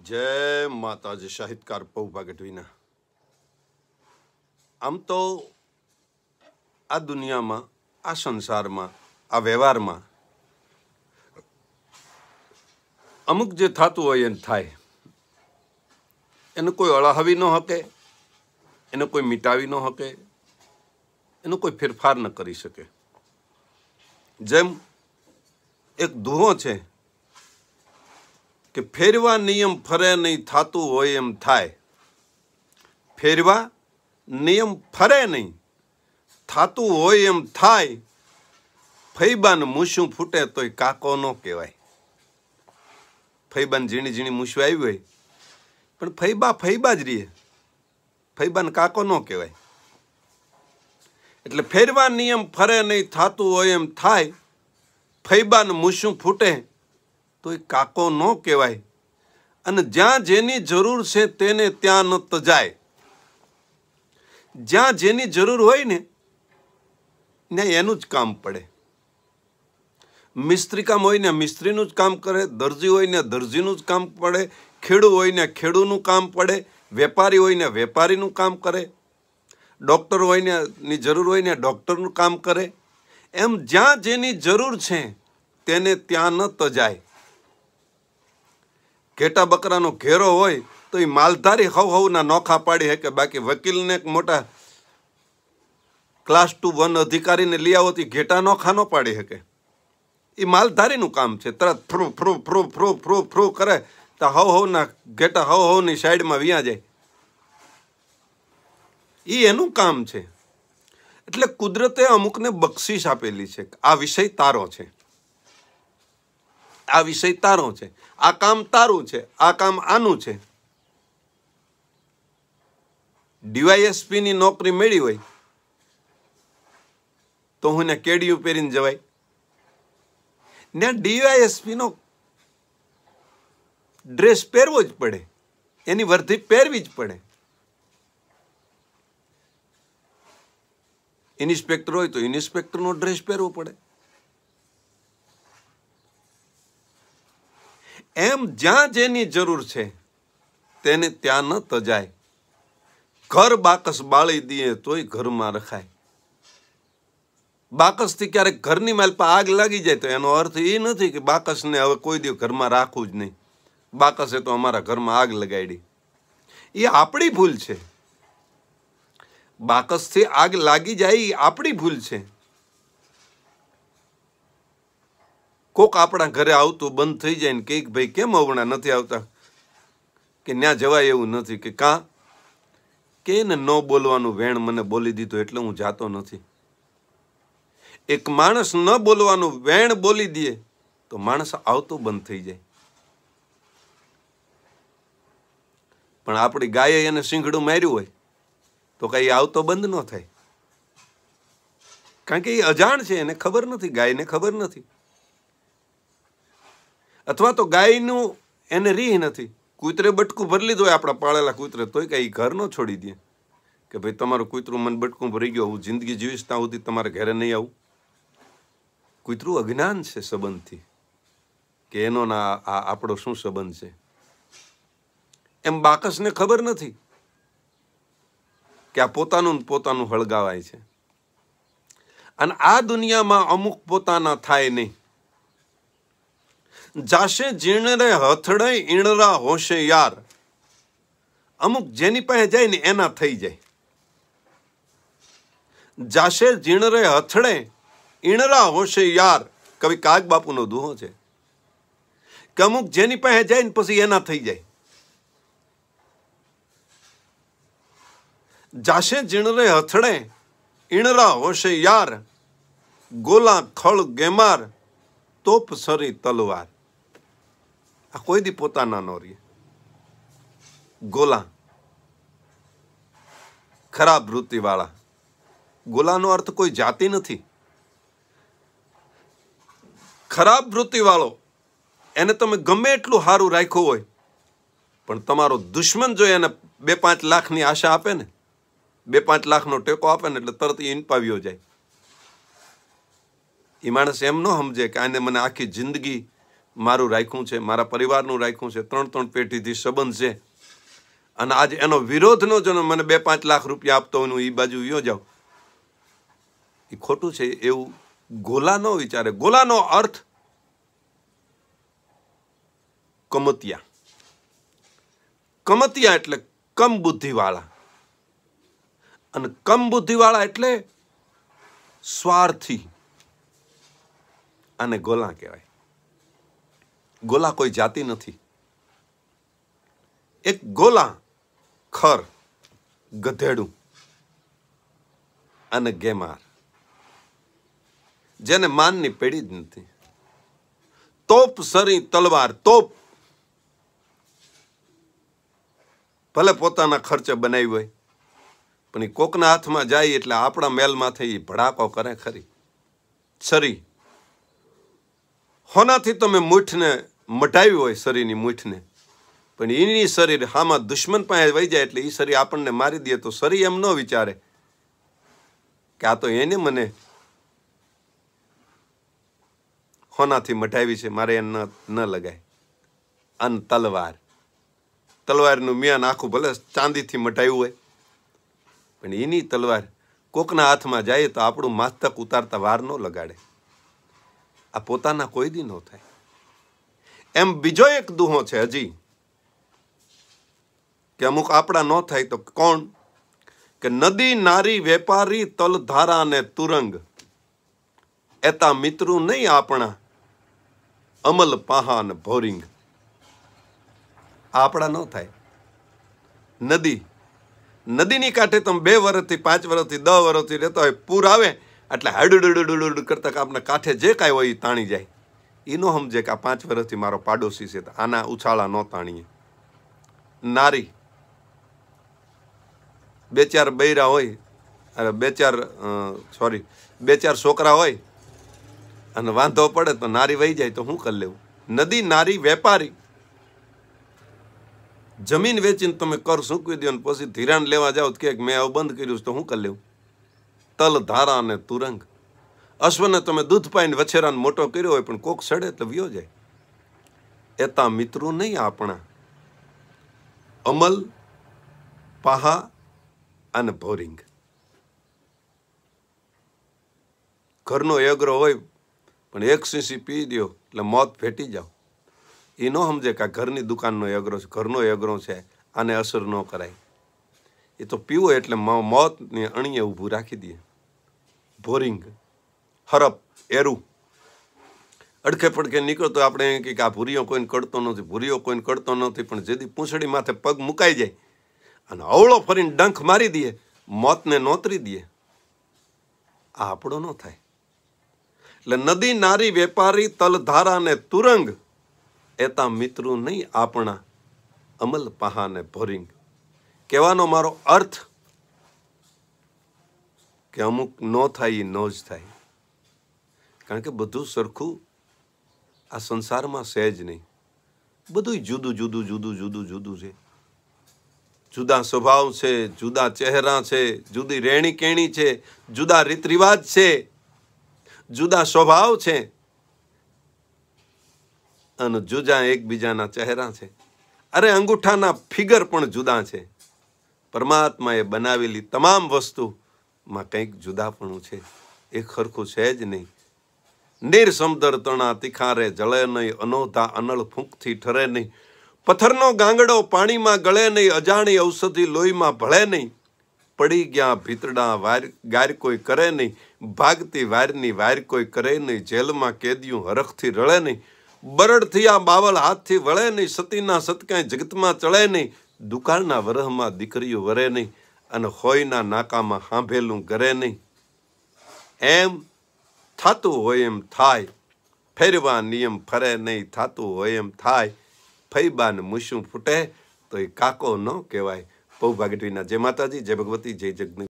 जय माताजी साहित्यकार पौभा गढ़वीना। आम तो आ दुनिया में आ संसार में आ व्यवहार में अमुक जे थातुं होय एम थाय, एने कोई अळहावी न हके, एने कोई मिटावी न हके, एनो कोई फेरफार न करी सके। जेम एक दुहो छे कि फेरवा नियम फरे नहीं थातुं होय एम थाय। फेरवा नियम फरे नहीं थातुं होय एम थाय। फैबान मूछुं फूटे तोय काको न कहेवाय। फैबान झीणी झीणी मूछुं आवी होय पण फैबा फैबा ज रहे, फैबान काको न कहेवाय। એટલે ફેરવા નિયમ ફરે નહીં થાતું હોય એમ થાય। ફૈબાન મૂછું ફૂટે તોય કાકો ન કહેવાય। અને જ્યાં જેની જરૂર છે તેને ત્યાં ન તજાય। જ્યાં જેની જરૂર હોય ને ત્યાં એનું જ કામ પડે। મિસ્ત્રી કામ હોય ને મિસ્ત્રીનું જ કામ કરે, દરજી હોય ને દરજીનું જ કામ પડે, ખેડૂ હોય ને ખેડૂનું કામ પડે, વેપારી હોય ને વેપારીનું કામ કરે, डॉक्टर होय नी जरूर होय ने डॉक्टरનું કામ કરે। એમ જ્યાં જેની જરૂર છે તેને ત્યાં ન તજાય। ઘેટા બકરાનો ઘેરો હોય તો એ માલધારી હવના નોખા પાડી શકે, બાકી વકીલને એક મોટા ક્લાસ 2 1 અધિકારીને લઈ આવો તો ઘેટા નોખા ન પાડી શકે। એ માલધારીનું કામ છે। તરત ફ્રૂ ફ્રૂ ફ્રૂ ફ્રૂ ફ્રૂ ફ્રૂ કરે તો હવના ઘેટા હવની સાઈડમાં વિયા જાય। એ એનું કામ છે। એટલે કુદરતે અમુકને બક્ષિસ આપેલી છે। આ વિષય તારો છે, આ વિષય તારો છે, આ કામ તારું છે, આ કામ આનું છે। ડીવાયએસપી ની નોકરી મેળવી હોય તો હું ને કેડિયું પહેરીને જવાય ને? ડીવાયએસપી નો ડ્રેસ પહેરવો જ પડે, એની વર્ધી પહેરવી જ પડે। ઇન્સ્પેક્ટર હોય તો ઇન્સ્પેક્ટરનો ડ્રેસ પહેરવો પડે। એમ જ્યાં જેની જરૂર છે તેને ત્યાં ન તજાય। ઘર બાકસ બાળી દીએ તોય ઘરમાં રખાય। બાકસથી ક્યારેક ઘરની માલપા આગ લાગી જાય તો એનો અર્થ એ નથી કે બાકસને હવે કોઈ દિવસ ઘરમાં રાખવું જ નહીં। બાકસે તો અમારા ઘરમાં આગ લગાડી, એ આપણી ભૂલ છે। બાકસથી આગ લાગી જાય એ આપણી ભૂલ છે। કોક આપણા ઘરે આવતું બંધ થઈ જાય ને કે ભાઈ કેમ હમણાં નથી આવતા, કે ન્યા જવાય એવું નથી, કે કાં કે એને ન બોલવાનું વેણ મને બોલી દીધું એટલે હું જાતો નથી। એક માણસ ન બોલવાનું વેણ બોલી દે તો માણસ આવતો બંધ થઈ જાય। પણ આપણી ગાયે એને સિંગડું માર્યું હોય તો કઈ આવતો બંધ ન થાય, કારણ કે એ અજાણ છે, એને ખબર નથી, ગાયને ખબર નથી, અથવા તો ગાયનું એને રીહ નથી। કૂતરે બટકું ભરી લીધું હોય આપણા પાળેલા કૂતરે તોય કઈ ઘર ન છોડી દે કે ભાઈ તમારું કૂતરું મને બટકું ભરી ગયો, હું જિંદગી જીવીશ ત્યાં સુધી તમારે ઘરે નહીં આવું। કૂતરું અજ્ઞાન છે સંબંધથી કે એનો ના આપણો શું સંબંધ છે। એમ બાકસને ખબર નથી કે આ પોતાનું પોતાનું હળગાવાય છે। અને આ દુનિયામાં અમુક પોતાના થાય નહીં। જાશે જીણરે હથડે ઈણરા હોશે યાર। અમુક જેની પાસે જાય ને એના થઈ જાય। જાશે જીણરે હથડે ઈણરા હોશે યાર, કવિ કાગ બાપુનો દુહો છે કે અમુક જેની પાસે જાય ને પછી એના થઈ જાય। જાશે જીણરે હથડે ઈણરા હોશે યાર, ગોલા ખળ ગેમાર તોપ સરી તલવાર। આ કોઈ દી પોતાના નો રે। ગોલા ખરાબ વૃત્તિવાળા, ગોલાનો અર્થ કોઈ જાતિ નથી। ખરાબ વૃત્તિવાળો એને તમે ગમે એટલું સારું રાખ્યું હોય પણ તમારો દુશ્મન જો એને 2-5 લાખની આશા આપે ને, 2-5 લાખનો ટેકો આપે ને એટલે તરત ઇનપાવ્યો જાય। એ માણસ એમ ન સમજે કે આને મને આખી જિંદગી મારું રાખ્યું છે, મારા પરિવારનું રાખ્યું છે, 3-3 પેઢીથી સંબંધ છે, અને આજે એનો વિરોધનો જો મને 2-5 લાખ રૂપિયા આપતો હોય હું એ બાજુ વ્યો જાઉં, એ ખોટું છે એવું ગોલા ન વિચારે. ગોલાનો અર્થ કમતિયા. કમતિયા એટલે કમ બુદ્ધિવાળા, અને કમ બુદ્ધિવાળા એટલે સ્વાર્થી. આને ગોલા કહેવાય. ગોલા કોઈ જાતિ નથી. એક ગોલા ખર, ગધેડું અને ગેમાર, જેને માનની પેઢી જ નથી. તોપ, સરી, તલવાર. તોપ ભલે પોતાના ખર્ચે બનાવી હોય, પણ એ કોકના હાથમાં જાય એટલે આપણા મેલમાંથી ભડાકો કરે ખરી. સરી, હોનાથી તમે મૂઠને મટાવી હોય, શરીરની મૂઠને, પણ એની શરીર હામાં દુશ્મન પાસે વહી જાય એટલે એ શરીર આપણને મારી દે, તો શરીર એમ ન વિચારે કે આ તો એને મને હોનાથી મટાવી છે, મારે એને ન લગાય. અન તલવાર, તલવારનું મિયાન આખું ભલે ચાંદીથી મટાવ્યું હોય, પણ એની તલવાર કોકના હાથમાં જાય તો આપણું માથક ઉતારતા વાર ન લગાડે. આ પોતાના કોઈ દી ન થાય. એમ બીજો એક દુહો છે હજી, કે અમુક આપણા ન થાય તો કોણ? કે નદી નારી વેપારી તલધારા ને તુરંગ, એતા મિત્રું નહીં આપણા અમલ પાહા ને ભોરિંગ. આપણા ન થાય. નદી, નદીની કાંઠે તમે 2 વર્ષથી 5 વર્ષથી 10 વર્ષથી રહેતા હોય, પૂર આવે એટલે હાડુડુડુડુડ કરતા આપણા કાંઠે જે કાંઈ હોય એ તાણી જાય. એ ન સમજે કે આ 5 વર્ષથી મારો પાડોશી છે, આના ઉછાળા ન તાણીએ. નારી 2-4 બૈરા હોય, 2-4 છોકરા હોય, અને વાંધો પડે તો નારી વહી જાય તો શું કરી લેવું? નદી નારી વેપારી, જમીન વેચીને તમે કર સૂકવી દો ને પછી ધિરાણ લેવા જાઓ કે મેં આવું બંધ કર્યું તો શું કરી લેવું? તલ ધારા અને તુરંગ, અશ્વને તમે દૂધ પાઈને વછેરાને મોટો કર્યો હોય પણ કોક સડે તો વ્યો જાય. એતા મિત્રો નહીં આપણા અમલ પાહા અને ભોરિંગ. ઘરનો એગરો હોય પણ 1 સીસી પી દો એટલે મોત ફેટી જાવ. એ ન સમજે કે આ ઘરની દુકાનનો એગરો છે, ઘરનો એગરો છે, આને અસર ન કરાય. એ તો પીવો એટલે મોતની અણીએ ઊભું રાખી દે. ભોરિંગ, હરપ, એરું, અડખે પડખે નીકળતો આપણે એમ કે આ ભૂરીઓ કોઈને કડતો નથી, ભૂરીઓ કોઈને કડતો નથી, પણ જેથી પૂંછડી માથે પગ મુકાઈ જાય અને અવળો ફરીને ડંખ મારી દે, મોતને નોતરી દે. આ આપણો ન થાય. એટલે નદી નારી વેપારી તલધારા ને તુરંગ, એતા મિત્રો નહીં આપણા અમલ પાહા ને ભોરિંગ. કહેવાનો મારો અર્થ કે અમુક ન થાય એ ન જ થાય. કારણ કે બધું સરખું આ સંસારમાં સહેજ નહીં. બધું જુદું જુદું જુદું જુદું જુદું છે. જુદા સ્વભાવ છે, જુદા ચહેરા છે, જુદી રહેણી કેણી છે, જુદા રીત રિવાજ છે, જુદા સ્વભાવ છે, અને જુદા એકબીજાના ચહેરા છે. અરે અંગૂઠાના ફિગર પણ જુદા છે. પરમાત્માએ બનાવેલી તમામ વસ્તુમાં કંઈક જુદાપણું છે. એક ખરખું છે જ નહીં. નિરસમદર તણા તીખારે જળે નહીં, અનોધા અનળ ફૂંકથી ઠરે નહીં. પથ્થરનો ગાંગડો પાણીમાં ગળે નહીં, અજાણી ઔષધિ લોહીમાં ભળે નહીં. પડી ગયા ભીતડા ગાર કોઈ કરે નહીં, ભાગતી વારની વાર કોઈ કરે નહીં. જેલમાં કેદિયું હરખથી રળે નહીં, બરડથી આ બાવલ હાથથી વળે નહીં. સતીના સતકાંઈ જગતમાં ચળે નહીં, દુકાળના વરહમાં દીકરીઓ વરે નહીં, અને હોયના નાકામાં હાંભેલું ઘરે નહીં. એમ થાતું હોય એમ થાય, ફેરવા નિયમ ફરે નહીં. થાતું હોય એમ થાય, ફૈબાને મૂછું ફૂટે તો એ કાકો ન કહેવાય. પૌભાગટીના જય માતાજી, જય ભગવતી, જય જગની.